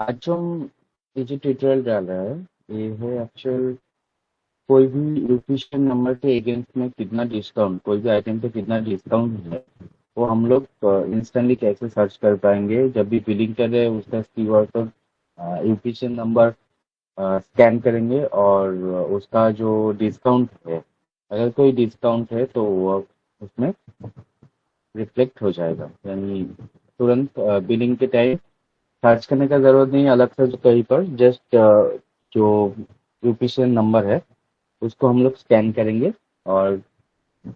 आज जो हम ये जो ट्यूटोरियल डाल रहा है ये है एक्चुअल कोई भी यूपीशन नंबर के अगेंस्ट में कितना डिस्काउंट, कोई भी आइटम पे कितना डिस्काउंट है वो हम लोग इंस्टेंटली कैसे सर्च कर पाएंगे जब भी बिलिंग कर रहे हैं उसका कीवर्ड पर यूपीशन नंबर स्कैन करेंगे और उसका जो डिस्काउंट है, अगर कोई डिस्काउंट है तो वो उसमें रिफ्लेक्ट हो जाएगा। यानी तुरंत बिलिंग के टाइम सर्च करने का जरूरत नहीं है अलग से कहीं पर, जस्ट जो यूपीसीएल नंबर है उसको हम लोग स्कैन करेंगे और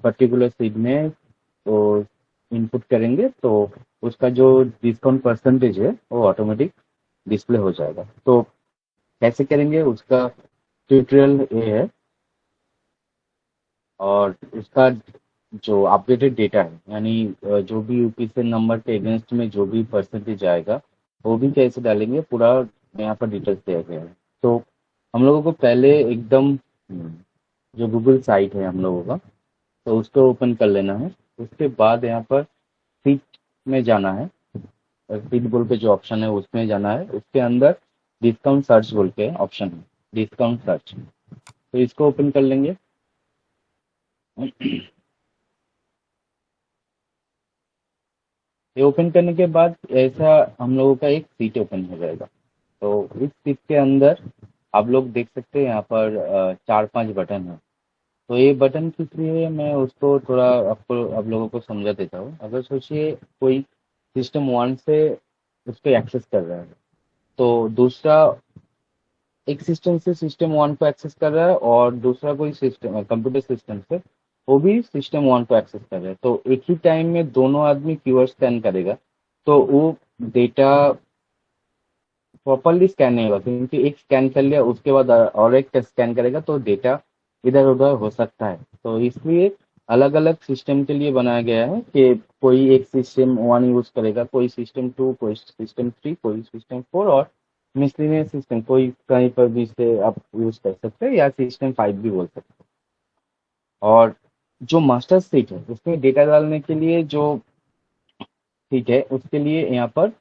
पर्टिकुलर सीट में तो इनपुट करेंगे तो उसका जो डिस्काउंट परसेंटेज है वो ऑटोमेटिक डिस्प्ले हो जाएगा। तो कैसे करेंगे उसका ट्यूटोरियल ये है। और उसका जो अपडेटेड डेटा है यानी जो भी यूपीसीएल नंबर के अगेंस्ट में जो भी परसेंटेज आएगा वो भी कैसे डालेंगे पूरा यहाँ पर डिटेल्स दिया गया है। तो हम लोगों को पहले एकदम जो गूगल साइट है हम लोगों का तो उसको ओपन कर लेना है। उसके बाद यहाँ पर सीट में जाना है, सीट बोल के जो ऑप्शन है उसमें जाना है। उसके अंदर डिस्काउंट सर्च बोल के ऑप्शन है, डिस्काउंट सर्च, तो इसको ओपन कर लेंगे। ये ओपन करने के बाद ऐसा हम लोगों का एक सीट ओपन हो जाएगा। तो इस सीट के अंदर आप लोग देख सकते हैं यहाँ पर चार पांच बटन है। तो ये बटन किस लिए है मैं उसको थोड़ा आपको आप लोगों को समझा देता हूँ। अगर सोचिए कोई सिस्टम वन से उसको एक्सेस कर रहा है तो दूसरा एक सिस्टम से सिस्टम वन को एक्सेस कर रहा है और दूसरा कोई सिस्टम कंप्यूटर सिस्टम से वो भी सिस्टम वन को एक्सेस कर रहा है। तो एक ही टाइम में दोनों आदमी कीवर्ड स्कैन करेगा तो वो डेटा प्रॉपरली स्कैन नहीं होगा, क्योंकि एक स्कैन कर लिया उसके बाद और एक स्कैन करेगा तो डेटा इधर उधर हो सकता है। तो इसलिए अलग अलग सिस्टम के लिए बनाया गया है कि कोई एक सिस्टम वन यूज करेगा, कोई सिस्टम टू, कोई सिस्टम थ्री, कोई सिस्टम फोर और मिसलिनियस सिस्टम कोई कहीं पर भी से आप यूज कर सकते हैं या सिस्टम फाइव भी बोल सकते हैं। और जो मास्टर सीट है उसमें डेटा डालने के लिए जो सीट है उसके लिए यहाँ पर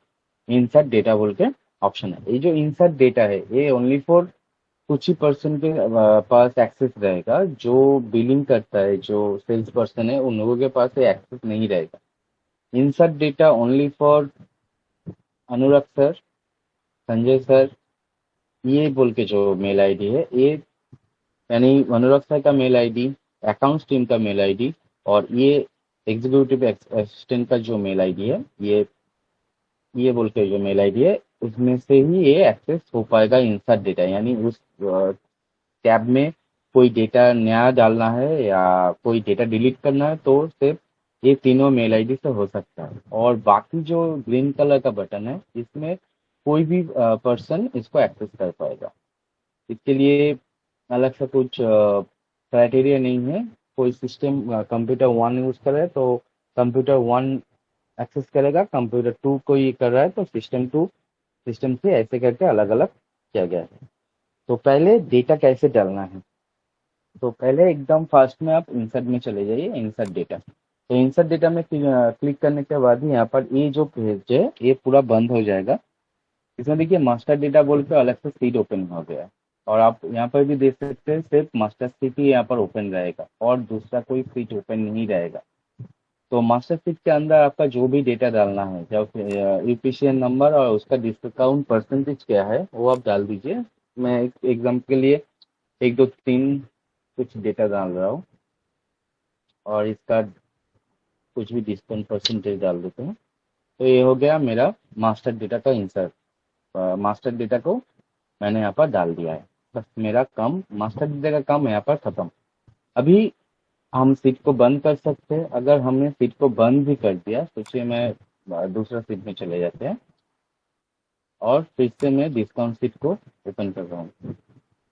इंसर्ट डेटा बोल के ऑप्शन है। ये जो इंसर्ट डेटा है ये ओनली फॉर कुछ ही पर्सन के पास एक्सेस रहेगा। जो बिलिंग करता है, जो सेल्स पर्सन है, उन लोगों के पास ये एक्सेस नहीं रहेगा। Insert data only for Anurag sir, Sanjay sir, ये बोल के जो मेल आईडी है ये, यानी अनुराग सर का मेल आईडी, अकाउंट्स टीम का मेल आईडी और ये एग्जीक्यूटिव असिस्टेंट का जो मेल आईडी है, ये बोल के जो मेल आईडी है उसमें से ही ये एक्सेस हो पाएगा इंसर्ट डेटा। यानी उस टैब में कोई डेटा नया डालना है या कोई डेटा डिलीट करना है तो सिर्फ ये तीनों मेल आईडी से हो सकता है। और बाकी जो ग्रीन कलर का बटन है इसमें कोई भी पर्सन इसको एक्सेस कर पाएगा। इसके लिए अलग से कुछ क्राइटेरिया नहीं है। कोई सिस्टम कंप्यूटर वन यूज कर रहा है तो कंप्यूटर वन एक्सेस करेगा, कंप्यूटर टू को ये कर रहा है तो सिस्टम टू, सिस्टम से, ऐसे करके अलग अलग किया गया है। तो पहले डेटा कैसे डालना है, तो पहले एकदम फर्स्ट में आप इंसर्ट में चले जाइए, इंसर्ट डेटा। तो इंसर्ट डेटा में क्लिक करने के बाद ही यहाँ पर ये जो पेज है ये पूरा बंद हो जाएगा। इसमें देखिए मास्टर डेटा बोल के अलग से सीट ओपन हो गया है। और आप यहाँ पर भी देख सकते हैं सिर्फ मास्टर सीट ही यहाँ पर ओपन रहेगा और दूसरा कोई सीट ओपन नहीं रहेगा। तो मास्टर सीट के अंदर आपका जो भी डेटा डालना है, जब यूपीसीएन नंबर और उसका डिस्काउंट परसेंटेज क्या है वो आप डाल दीजिए। मैं एक एग्जाम के लिए एक दो तीन कुछ डेटा डाल रहा हूँ और इसका कुछ भी डिस्काउंट परसेंटेज डाल देते हैं। तो ये हो गया मेरा मास्टर डेटा का इंसर्ट। मास्टर डेटा को मैंने यहाँ पर डाल दिया है। बस मेरा काम, मास्टर डेटा का काम यहाँ पर खत्म। अभी हम सीट को बंद कर सकते हैं। अगर हमने सीट को बंद भी कर दिया, सोचिए मैं दूसरा सीट में चले जाते हैं और फिर से मैं डिस्काउंट सीट को ओपन कर रहा हूँ,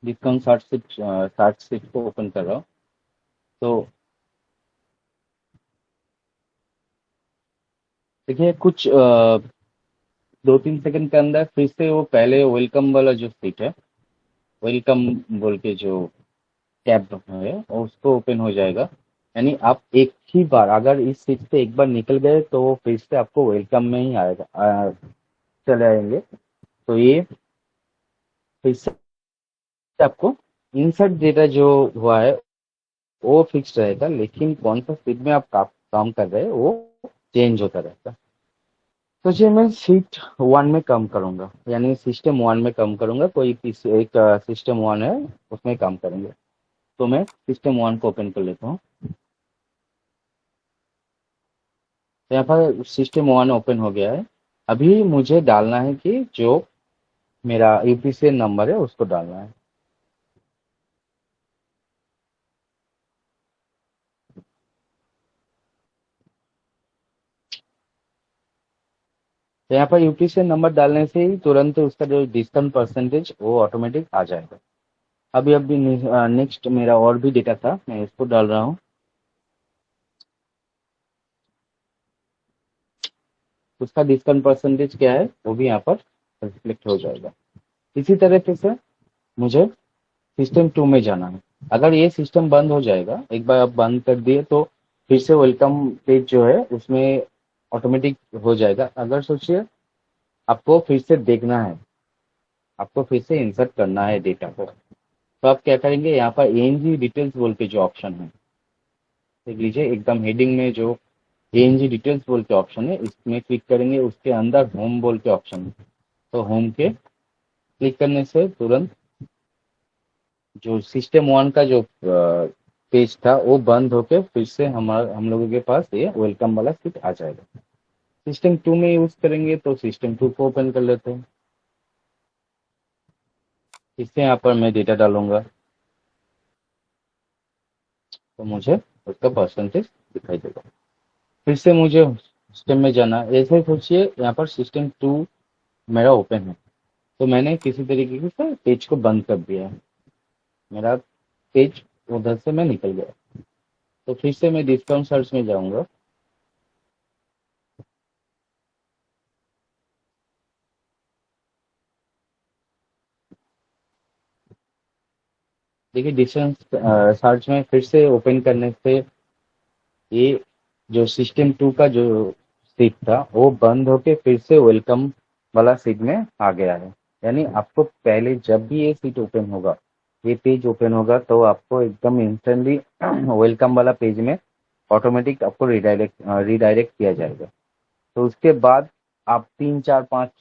डिस्काउंट साठ सीट को ओपन कर रहा हूँ। तो देखिए कुछ दो तीन सेकंड के अंदर फिर से वो पहले वेलकम वाला जो सीट है, वेलकम बोल के जो टैब है उसको ओपन हो जाएगा। यानी आप एक ही बार अगर इस सीट से एक बार निकल गए तो वो फिर से आपको वेलकम में ही आएगा, चले आएंगे। तो ये फिर से आपको इंसर्ट डेटा जो हुआ है वो फिक्स रहेगा, लेकिन कौन सा शीट में आप काम कर रहे हैं वो चेंज होता रहता है। तो ये मैं शीट वन में काम करूंगा, यानी सिस्टम वन में काम करूंगा। एक सिस्टम वन है उसमें काम करेंगे। तो मैं सिस्टम वन को ओपन कर लेता हूँ। तो यहाँ पर सिस्टम वन ओपन हो गया है। अभी मुझे डालना है कि जो मेरा यूपीसीएन नंबर है उसको डालना है। तो यहाँ पर यूपीसीएन नंबर डालने से ही तुरंत उसका जो डिस्काउंट परसेंटेज वो ऑटोमेटिक आ जाएगा। अभी अभी नेक्स्ट मेरा और भी डेटा था, मैं इसको डाल रहा हूँ। उसका डिस्काउंट परसेंटेज क्या है वो भी यहाँ पर रिफ्लेक्ट हो जाएगा। इसी तरह से मुझे सिस्टम टू में जाना है। अगर ये सिस्टम बंद हो जाएगा, एक बार आप बंद कर दिए, तो फिर से वेलकम पेज जो है उसमें ऑटोमेटिक हो जाएगा। अगर सोचिए आपको फिर से देखना है, आपको फिर से इंसर्ट करना है डेटा को, तो आप क्या करेंगे, यहाँ पर एएनजी डिटेल्स बोल के जो ऑप्शन है देख लीजिए, एकदम हेडिंग में जो एएनजी डिटेल्स बोल के ऑप्शन है इसमें क्लिक करेंगे। उसके अंदर होम बोल के ऑप्शन है, तो होम के क्लिक करने से तुरंत जो सिस्टम वन का जो पेज था वो बंद होके फिर से हम लोगों के पास ये वेलकम वाला सीट आ जाएगा। सिस्टम टू में यूज करेंगे तो सिस्टम टू को ओपन कर लेते हैं। इससे यहाँ पर मैं डेटा डालूंगा तो मुझे उसका परसेंटेज दिखाई देगा। फिर से मुझे सिस्टम में जाना, ऐसे सोचिए यहाँ पर सिस्टम टू मेरा ओपन है, तो मैंने किसी तरीके से पेज को बंद कर दिया है। मेरा पेज उधर से मैं निकल गया। तो फिर से मैं डिस्काउंट सर्च में जाऊंगा। देखिए डिस्टेंस सर्च में फिर से ओपन करने से ये जो सिस्टम टू का जो सीट था वो बंद होके फिर से वेलकम वाला सीट में आ गया है। यानी आपको पहले जब भी ये सीट ओपन होगा, ये पेज ओपन होगा, तो आपको एकदम इंस्टेंटली वेलकम वाला पेज में ऑटोमेटिक आपको रिडायरेक्ट किया जाएगा। तो उसके बाद आप तीन चार पाँच,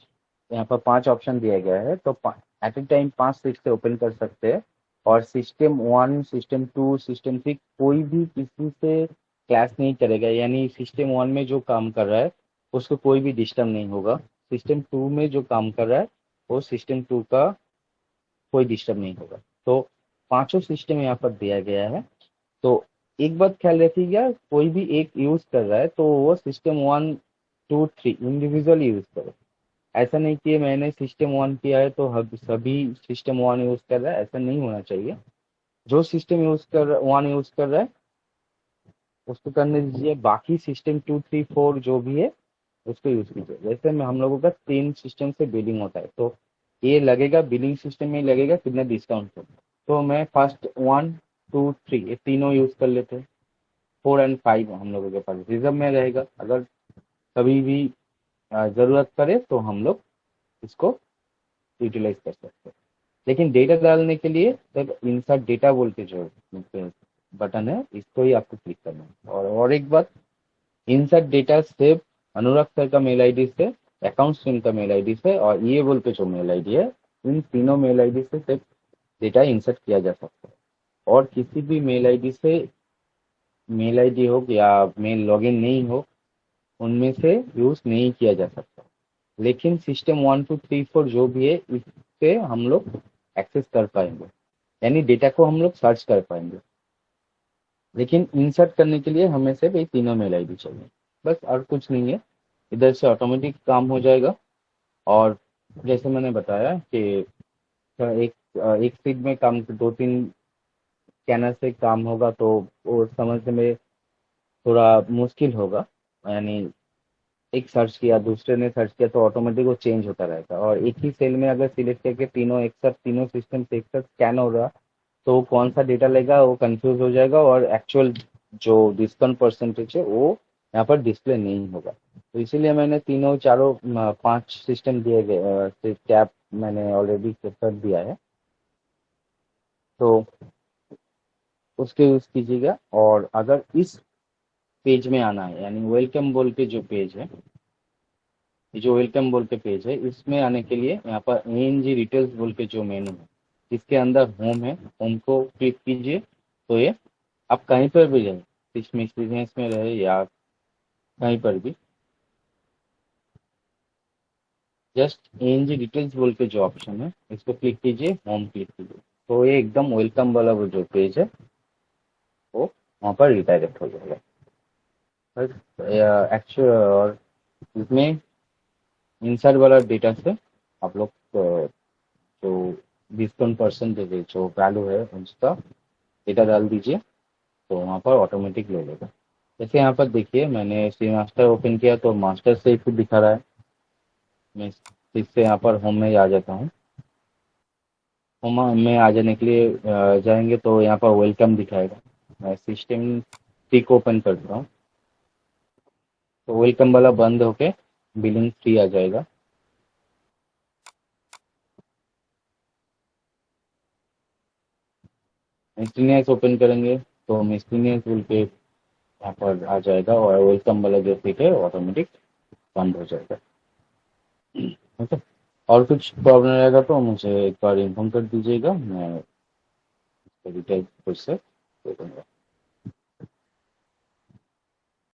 यहाँ पर पांच ऑप्शन दिया गया है, तो एट ए टाइम पांच सीट से ओपन कर सकते हैं। और system one, system two, system three कोई भी किसी से क्लैश नहीं करेगा। यानी सिस्टम वन में जो काम कर रहा है उसको कोई भी डिस्टर्ब नहीं होगा। सिस्टम टू में जो काम कर रहा है वो सिस्टम टू का कोई डिस्टर्ब नहीं होगा। तो पांचों सिस्टम यहाँ पर दिया गया है। तो एक बात ख्याल रखिएगा, कोई भी एक यूज कर रहा है तो वो system one two three individual use करे। ऐसा नहीं कि मैंने सिस्टम वन किया है तो सभी सिस्टम वन यूज कर रहा है, ऐसा नहीं होना चाहिए। जो सिस्टम वन यूज कर रहा है उसको करने दीजिए, बाकी सिस्टम टू थ्री फोर जो भी है उसको यूज कीजिए। जैसे में हम लोगों का तीन सिस्टम से बिलिंग होता है, तो ये लगेगा बिलिंग सिस्टम में लगेगा कितना डिस्काउंट है। तो मैं फर्स्ट वन टू थ्री ये तीनों यूज कर लेते हैं। फोर एंड फाइव हम लोगों के पास रिजर्व में रहेगा, अगर कभी भी जरूरत पड़े तो हम लोग इसको यूटिलाइज कर सकते हैं। लेकिन डेटा डालने के लिए तब इंसर्ट डेटा बोल के जो बटन है इसको ही आपको क्लिक करना है। और एक बात, इंसर्ट डेटा सिर्फ अनुराग सर का मेल आईडी से, अकाउंट स्ट्रीम का मेल आईडी से और ये बोल के जो मेल आईडी है, इन तीनों मेल आईडी से सिर्फ डेटा इंसर्ट किया जा सकता है। और किसी भी मेल आईडी से, मेल आईडी हो या मेल लॉगिन नहीं हो, उनमें से यूज नहीं किया जा सकता। लेकिन system one two three four जो भी है इससे हम लोग एक्सेस कर पाएंगे, यानी डेटा को हम लोग सर्च कर पाएंगे। लेकिन इंसर्ट करने के लिए हमें सिर्फ ये तीनों मेल आईडी चाहिए, बस और कुछ नहीं है। इधर से ऑटोमेटिक काम हो जाएगा। और जैसे मैंने बताया कि एक फीड में काम दो तीन स्कैनर से काम होगा तो वो समझने में थोड़ा मुश्किल होगा। यानी एक सर्च किया, दूसरे ने सर्च किया, तो ऑटोमेटिक वो चेंज होता रहेगा। और एक ही सेल में अगर सिलेक्ट करके तीनों एक साथ, तीनों सिस्टम से एक साथ स्कैन हो रहा, तो कौन सा डेटा लेगा वो कंफ्यूज हो जाएगा और एक्चुअल जो डिस्काउंट परसेंटेज है वो यहाँ पर डिस्प्ले नहीं होगा। तो इसीलिए मैंने तीनों चारों 5 सिस्टम दिए गए टैब मैंने ऑलरेडी कर दिया है। तो उसके यूज कीजिएगा। और अगर इस पेज में आना है, यानी वेलकम बोल के जो पेज है, ये जो वेलकम बोल के पेज है, इसमें आने के लिए यहाँ पर एएनजी डिटेल्स बोल के जो मेनू है, इसके अंदर होम है, होम को क्लिक कीजिए। तो ये आप कहीं पर भी रहे, इसमें बिजनेस में रहे या कहीं पर भी, जस्ट एएनजी डिटेल्स बोल के जो ऑप्शन है, इस पर क्लिक कीजिए, होम क्लिक कीजिए। तो ये एकदम वेलकम वाला वो जो पेज है वो वहाँ पर रिडायरेक्ट हो जाएगा। एक्चुअल और इसमें इनसाइड वाला डेटा से आप लोग जो डिस्काउंट परसेंटेज जो वैल्यू है उसका डेटा डाल दीजिए, तो वहाँ पर ऑटोमेटिक ले लेगा। जैसे यहाँ पर देखिए, मैंने सी मास्टर ओपन किया तो मास्टर से ही दिखा रहा है। मैं इससे यहाँ पर होम में आ जाता हूँ। होम में आ जाने के लिए जाएंगे तो यहाँ पर वेलकम दिखाएगा। मैं सिस्टम टिक ओपन करता हूँ तो वेलकम वाला बंद होके बिलिंग फ्री आ जाएगा। मिस्टीनियस ओपन करेंगे तो मिस्टीनियस बोल के यहाँ पर आ जाएगा और वेलकम वाला जो सीट है ऑटोमेटिक बंद हो जाएगा। ठीक है। और कुछ प्रॉब्लम रहेगा तो मुझे एक बार इन्फॉर्म कर दीजिएगा, मैं डिटेल फिर से दे दूंगा।